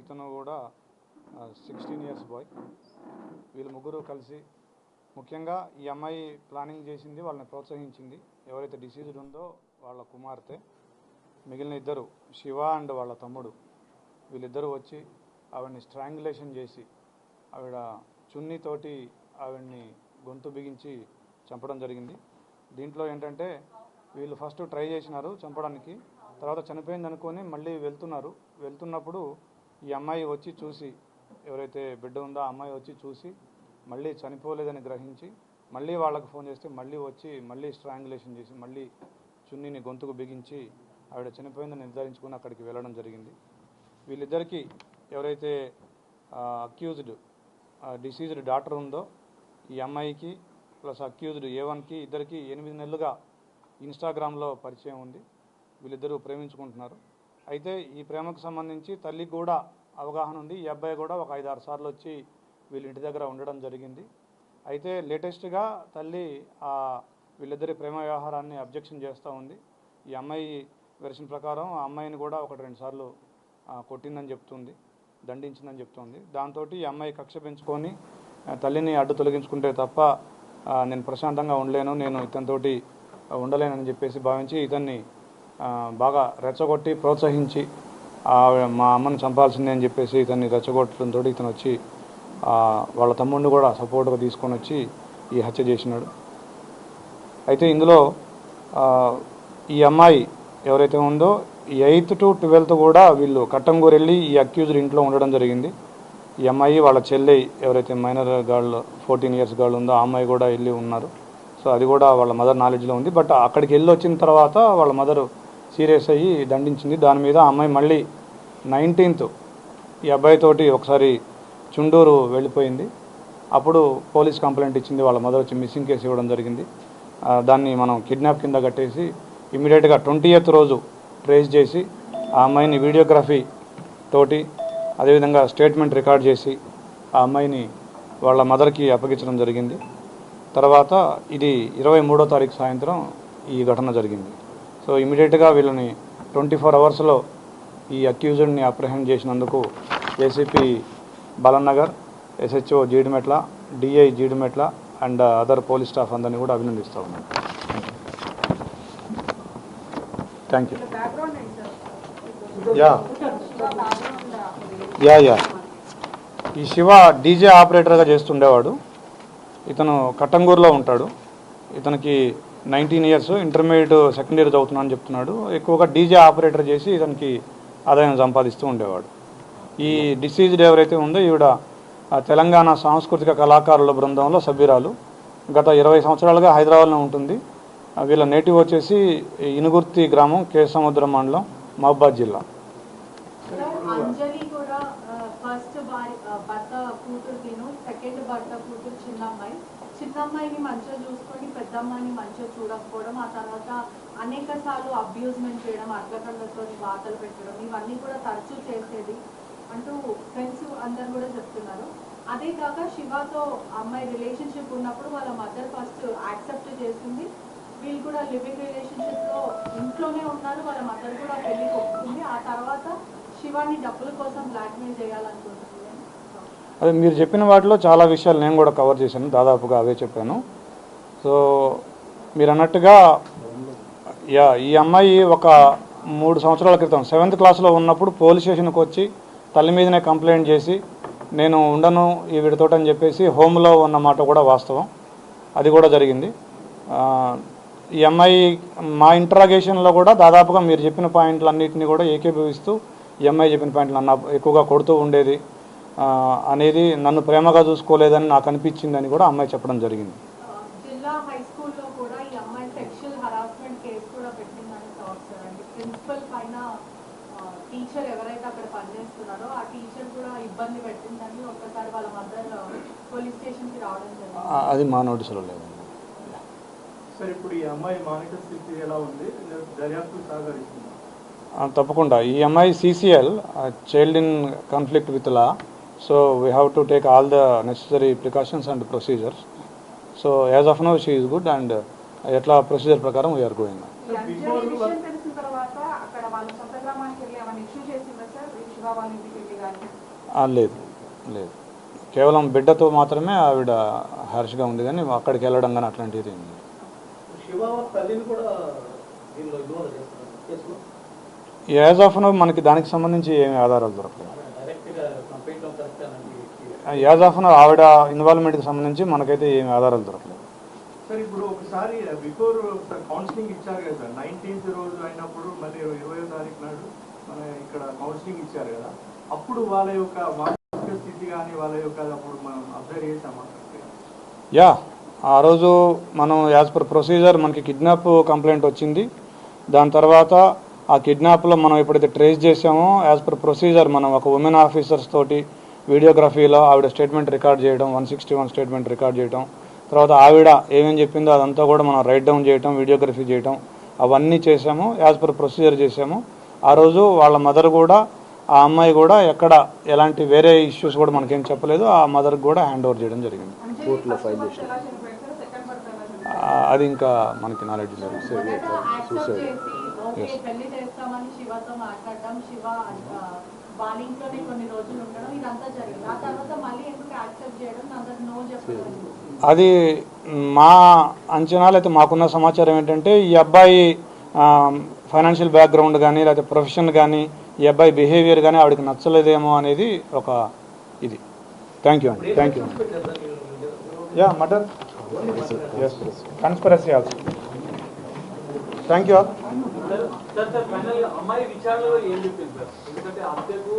ఇతను కూడా 16 years boy. వీళ్ళు ముగ్గురు కలిసి ముఖ్యంగా ఈ అమ్మాయి ప్లానింగ్ చేసింది, వాళ్ళని ప్రోత్సహించింది ఎవరైతే డిసీజ్డ్ ఉందో వాళ్ళ కుమార్తె. మిగిలిన ఇద్దరు శివ అండ్ వాళ్ళ తమ్ముడు వీళ్ళిద్దరూ వచ్చి ఆవిడ్ని స్ట్రాంగులేషన్ చేసి ఆవిడ చున్నీతోటి ఆవిడ్ని గొంతు బిగించి చంపడం జరిగింది. దీంట్లో ఏంటంటే వీళ్ళు ఫస్ట్ ట్రై చేసినారు చంపడానికి, తర్వాత చనిపోయింది అనుకొని మళ్ళీ వెళ్తున్నప్పుడు ఈ అమ్మాయి వచ్చి చూసి, ఎవరైతే బిడ్డ ఉందో ఆ అమ్మాయి వచ్చి చూసి మళ్ళీ చనిపోలేదని గ్రహించి మళ్ళీ వాళ్ళకి ఫోన్ చేస్తే మళ్ళీ వచ్చి మళ్ళీ స్ట్రాంగులేషన్ చేసి మళ్ళీ చున్నీని గొంతుకు బిగించి ఆవిడ చనిపోయిందని నిర్ధారించుకుని అక్కడికి వెళ్ళడం జరిగింది. వీళ్ళిద్దరికీ ఎవరైతే అక్యూజ్డ్ డిసీజ్డ్ డాటర్ ఉందో ఈ అమ్మాయికి ప్లస్ అక్యూజ్డ్ A1కి ఇద్దరికి 8 నెలలుగా ఇన్స్టాగ్రామ్లో పరిచయం ఉంది. వీళ్ళిద్దరూ ప్రేమించుకుంటున్నారు. అయితే ఈ ప్రేమకు సంబంధించి తల్లికి కూడా అవగాహన ఉంది. ఈ అబ్బాయి కూడా ఒక 5-6 సార్లు వచ్చి వీళ్ళ ఇంటి దగ్గర ఉండడం జరిగింది. అయితే లేటెస్ట్గా తల్లి వీళ్ళిద్దరి ప్రేమ వ్యవహారాన్ని అబ్జెక్షన్ చేస్తూ ఉంది. ఈ అమ్మాయి వెర్షన్ ప్రకారం ఆ అమ్మాయిని కూడా 1-2 సార్లు కొట్టిందని చెప్తుంది, దండించిందని చెప్తుంది. దాంతో ఈ అమ్మాయి కక్ష పెంచుకొని తల్లిని అడ్డు తొలగించుకుంటే తప్ప నేను ప్రశాంతంగా ఉండలేను, నేను ఇతనితోటి ఉండలేనని చెప్పేసి భావించి ఇతన్ని బాగా రెచ్చగొట్టి ప్రోత్సహించి మా అమ్మని చంపాల్సిందే అని చెప్పేసి ఇతన్ని రెచ్చగొట్టడంతో ఇతను వచ్చి వాళ్ళ తమ్ముడిని కూడా సపోర్ట్గా తీసుకొని వచ్చి ఈ హత్య చేసినాడు. అయితే ఇందులో ఈ అమ్మాయి ఎవరైతే ఉందో 8th to 12th కూడా వీళ్ళు కట్టంగూరు వెళ్ళి ఈ అక్యూజ్డ్ ఇంట్లో ఉండడం జరిగింది. ఈ అమ్మాయి వాళ్ళ చెల్లి ఎవరైతే మైనర్ గర్ల్ 14 ఇయర్స్ గర్ల్ ఉందో ఆ అమ్మాయి కూడా వెళ్ళి ఉన్నారు. సో అది కూడా వాళ్ళ మదర్ నాలెడ్జ్లో ఉంది. బట్ అక్కడికి వెళ్ళి వచ్చిన తర్వాత వాళ్ళ మదర్ సీరియస్ అయ్యి దండించింది. దాని మీద ఆ అమ్మాయి మళ్ళీ 19th ఈ అబ్బాయితోటి ఒకసారి చుండూరు వెళ్ళిపోయింది. అప్పుడు పోలీస్ కంప్లైంట్ ఇచ్చింది. వాళ్ళ మదర్ వచ్చి మిస్సింగ్ కేసు ఇవ్వడం జరిగింది. దాన్ని మనం కిడ్నాప్ కింద కట్టేసి ఇమీడియట్గా 20th రోజు ట్రేస్ చేసి ఆ అమ్మాయిని వీడియోగ్రఫీ తోటి అదేవిధంగా స్టేట్మెంట్ రికార్డ్ చేసి ఆ అమ్మాయిని వాళ్ళ మదర్కి అప్పగించడం జరిగింది. తర్వాత ఇది 23వ తారీఖు సాయంత్రం ఈ ఘటన జరిగింది. సో ఇమీడియట్గా వీళ్ళని 24 అవర్స్లో ఈ అక్యూజ్డ్ని అప్రహెండ్ చేసినందుకు ACP Balanagar, SHO Jeedimetla, DI Jeedimetla and other police staff అందరినీ కూడా అభినందిస్తూ ఉన్నాను. Thank you. యా ఈ శివ డీజే ఆపరేటర్గా చేస్తుండేవాడు. ఇతను కట్టంగూరులో ఉంటాడు. ఇతనికి 19 ఇయర్స్, ఇంటర్మీడియట్ సెకండ్ ఇయర్ చదువుతున్నాను చెప్తున్నాడు. ఎక్కువగా డీజే ఆపరేటర్ చేసి ఇతనికి ఆదాయం సంపాదిస్తూ ఉండేవాడు. ఈ డిసీజ్డ్ ఎవరైతే ఉందో ఈవిడ తెలంగాణ సాంస్కృతిక కళాకారుల బృందంలో సభ్యురాలు. గత 20 సంవత్సరాలుగా హైదరాబాద్లో ఉంటుంది. వీళ్ళ నేటివ్ వచ్చేసి ఇనుగుర్తి గ్రామం, కేసముద్రం మండలం, మహబాద్ జిల్లా. అంజలి కూడా ఫస్ట్ భర్త కూతురు తిను, సెకండ్ భర్త కూతురు చిన్నమ్మాయిని మంచిగా చూసుకొని పెద్దమ్మాయిని మంచిగా చూడకపోవడం, ఆ తర్వాత అనేక సార్లు అబ్యూజ్మెంట్ చేయడం, అట్లకళ్ళతో వార్తలు పెట్టడం, ఇవన్నీ కూడా తరచూ చేసేది అంటూ ఫ్రెండ్స్ అందరు కూడా చెప్తున్నారు. అదే కాక శివతో అమ్మాయి రిలేషన్షిప్ ఉన్నప్పుడు వాళ్ళ మదర్ ఫస్ట్ యాక్సెప్ట్ చేసింది. వీళ్ళు కూడా లివింగ్ రిలేషన్షిప్లో ఇంట్లోనే ఉన్నారు. వాళ్ళ మదర్ కూడా పెళ్లికి ఒప్పుకుంది. ఆ తర్వాత శివాని డబ్బుల కోసం బ్లాక్మెయిల్ చేయాలనుకుంటుంది. అదే మీరు చెప్పిన వాటిలో చాలా విషయాలు నేను కూడా కవర్ చేశాను, దాదాపుగా అవే చెప్పాను. సో మీరు అన్నట్టుగా ఈ అమ్మాయి ఒక 3 సంవత్సరాల క్రితం 7th క్లాస్లో ఉన్నప్పుడు పోలీస్ స్టేషన్కి వచ్చి తల్లి మీదనే కంప్లైంట్ చేసి నేను ఉండను ఈ వీడితోటి అని చెప్పేసి హోమ్లో ఉన్న మాట కూడా వాస్తవం. అది కూడా జరిగింది. ఈ అమ్మాయి మా ఇంటరాగేషన్లో కూడా దాదాపుగా మీరు చెప్పిన పాయింట్లన్నింటినీ కూడా ఏకీభవిస్తూ ఈ అమ్మాయి చెప్పిన పాయింట్లు నన్ను ఎక్కువగా కొడుతూ ఉండేది అనేది, నన్ను ప్రేమగా చూసుకోలేదని నాకు అనిపించిందని కూడా అమ్మాయి చెప్పడం జరిగింది. జిల్లా హై స్కూల్లో కూడా ఈ అమ్మాయి సెక్షువల్ హరాస్మెంట్ కేసు కూడా పెట్టిందని చూస్తారండి. ప్రిన్సిపల్ పైన టీచర్ ఎవరైతే అక్కడ పనిచేస్తున్నారో ఆ టీచర్ కూడా ఇబ్బంది పెట్టిందని ఒక్కసారి వాళ్ళ మదర్ పోలీస్ స్టేషన్కి రావడం జరిగింది. అది మా నోటీసులో లేదు. సార్, ఇప్పుడు ఈ అమ్మాయి మానసిక స్థితి ఎలా ఉంది? దర్యాప్తు సహకరిస్తుంది? తప్పకుండా. ఈ అమ్మాయి CCL, child in conflict with law. So we have to take all the necessary precautions and procedures. So as of now she is good and ఎట్లా ప్రొసీజర్ ప్రకారం వీఆర్ గోయింగ్. తెలిసిన తర్వాత అక్కడ వాళ్ళ సొంత గ్రామానికి వెళ్ళి ఏమైనా ఇష్యూ చేసిందా సార్? శివ వాళ్ళ ఇంటికి వెళ్ళి లేదు లేదు, కేవలం బిడ్డతో మాత్రమే ఆవిడ హర్ష్గా ఉంది, కానీ అక్కడికి వెళ్ళడం కానీ అట్లాంటిది ఏం లేదు. యాజ్ ఆఫ్ నౌ మనకి దానికి సంబంధించి ఏమి ఆధారాలు దొరకలేదు. యాజ్ ఆఫ్ నౌ ఆవిడ ఇన్వాల్వ్మెంట్కి సంబంధించి మనకైతే ఏమి ఆధారాలు దొరకలేదు. సార్ ఇప్పుడు ఒకసారి బిఫోర్ కౌన్సిలింగ్ ఇచ్చారు కదా సార్, 19th రోజు అయినప్పుడు మళ్ళీ 20వ తారీఖు నాడు మన ఇక్కడ కౌన్సిలింగ్ ఇచ్చారు కదా, అప్పుడు వాళ్ళ యొక్క మానసిక స్థితి కానీ వాళ్ళ యొక్క అప్పుడు మనం అబ్జర్వ్ చేసామా? యా, ఆ రోజు మనం యాజ్ పర్ ప్రొసీజర్ మనకి కిడ్నాప్ కంప్లైంట్ వచ్చింది. దాని తర్వాత ఆ కిడ్నాప్లో మనం ఎప్పుడైతే ట్రేస్ చేసామో యాజ్ పర్ ప్రొసీజర్ మనం ఒక ఉమెన్ ఆఫీసర్స్ తోటి వీడియోగ్రఫీలో ఆవిడ స్టేట్మెంట్ రికార్డ్ చేయడం, 161 స్టేట్మెంట్ రికార్డ్ చేయడం, తర్వాత ఆవిడ ఏమేమి చెప్పిందో అదంతా కూడా మనం రైట్ డౌన్ చేయటం, వీడియోగ్రఫీ చేయటం, అవన్నీ చేసాము. యాజ్ పర్ ప్రొసీజర్ చేసాము. ఆ రోజు వాళ్ళ మదర్ కూడా, ఆ అమ్మాయి కూడా ఎక్కడ ఎలాంటి వేరే ఇష్యూస్ కూడా మనకేం చెప్పలేదు. ఆ మదర్కి కూడా హ్యాండ్ ఓవర్ చేయడం జరిగింది. అది ఇంకా మనకి నాలెడ్జ్ లేదు. అది మా అంచనాలు అయితే మాకున్న సమాచారం ఏంటంటే ఈ అబ్బాయి ఫైనాన్షియల్ బ్యాక్గ్రౌండ్ కానీ లేకపోతే ప్రొఫెషన్ కానీ ఈ అబ్బాయి బిహేవియర్ కానీ ఆవిడకి నచ్చలేదేమో అనేది ఒక ఇది. థ్యాంక్ యూ అండి, thank you. Yeah, murder, yes, conspiracy also. Thank you. అమ్మాయి విచారణలో ఏం చెప్పింది సార్? ఎందుకంటే హత్యకు